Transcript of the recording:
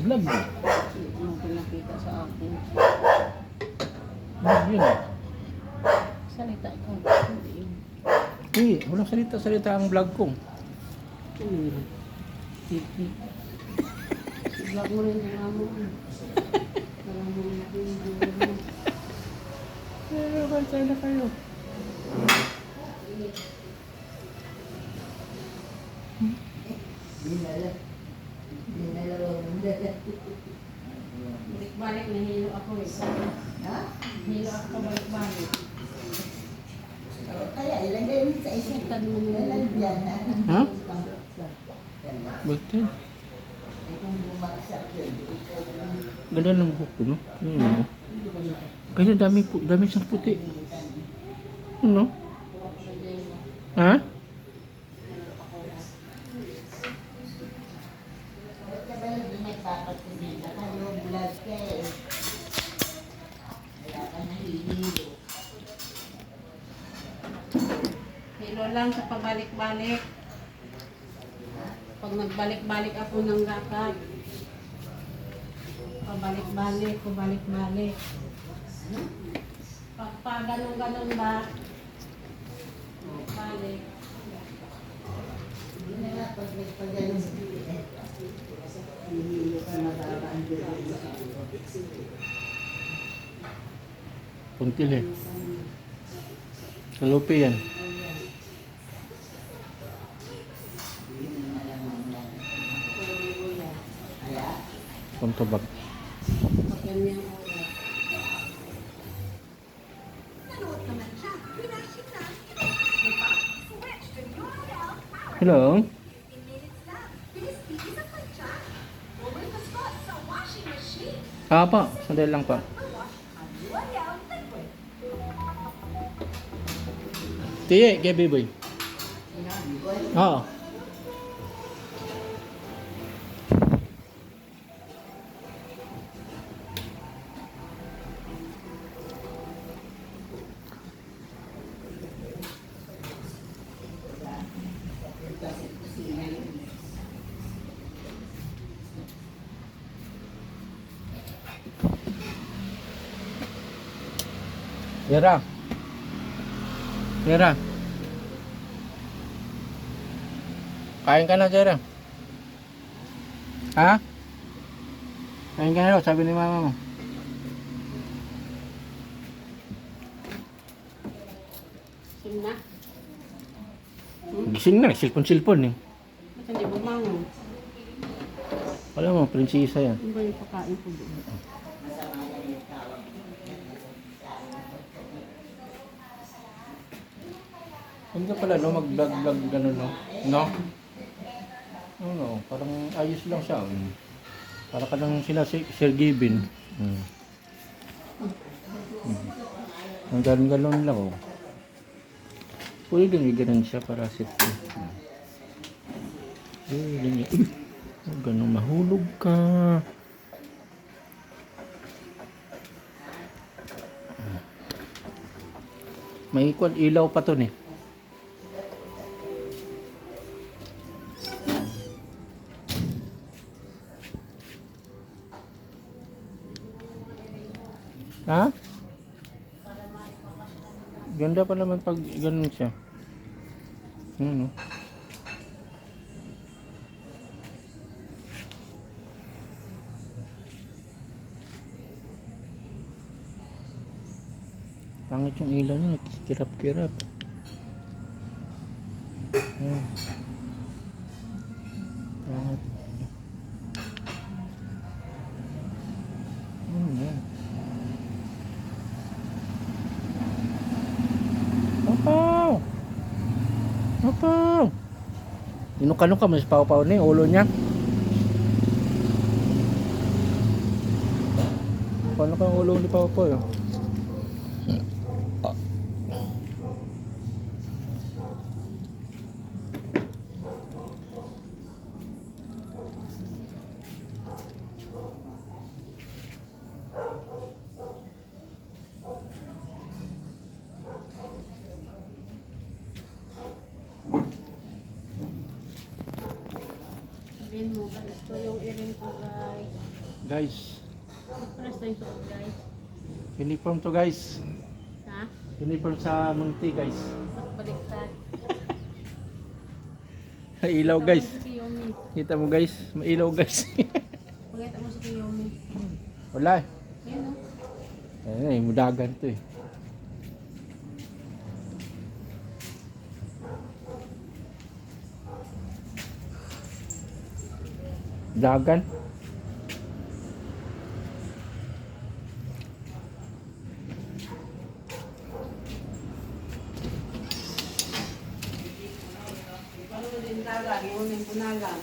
vlog mo. Ano pinakita sa akin. Vlog yun eh. Salita ko. Hindi yun. Hindi, walang salita ang vlog ko. Ano yun? Titi. Vlog mo rin ang amo. Alam mo yung Pero kaya na kayo. balik-balik nahilo ako eh. Ha? Hilo ako balik-balik. Kaya ilagay mo sa isang Itan mo nila. lalagyan na. Ha? Bakit? Kung bumagsak yun. Ganda ng buhok ko, no? Ano? Kaya dami siyang puti. Ano? Ha? Kaya ba hindi nagpapatibita kayo vlog kayo? Kaya ka nahihilo. Hilo lang sa pabalik-balik. Pag nagbalik-balik ako ng lakad. Pabalik-balik. Pag ganun-ganun ba? Balik. Hindi na nga pag nagpagaling sa hihilo ka matabaan doon. Puntil eh. Kalupi yan. Puntabak. Pag ganyan oras. Hello? Pa. Sandali lang pa. Tiye, kay Biboy. Oo. Yera. Kain ka na, Yera. Ha? Kain ka na daw, sabi ni mama mo. Sina? Gising na, silpon-silpon eh. Ba't hindi bumangon? Wala mo, prinsesa yan. Ano ba yung pakain ko doon? Hindi ka pala, no? Mag-vlog gano'n, no? No? Ano, parang ayos lang siya. Para ka lang sila Sir Given. Ang galon lang, oh. Pwede din ganun siya para safety. Pwede niya. Ganun mahulog ka. May ilaw pa to eh. Ha? Ganda pa naman pag ganun siya. Ano? Pangit yung ilaw niya, kirap-kirap. Pangit. Papaw! Inuka-nuka mas paw-paw na yung ulo niya. Paano ka ang ulo ni paw-paw yun? Sabihin mo, ito yung irin ko guys. Guys, Paras tayo suot, guys. uniform to guys. Ha? Uniform sa Munti guys. Baliktad. Ilaw guys. Pakita mo si Kiyomi. Kita mo guys, mailaw guys. Pakita mo si Kiyomi. Wala eh. Ayun o. Ayun eh, mudagan to eh. Dagan. Ano din dagat? Yung punagan.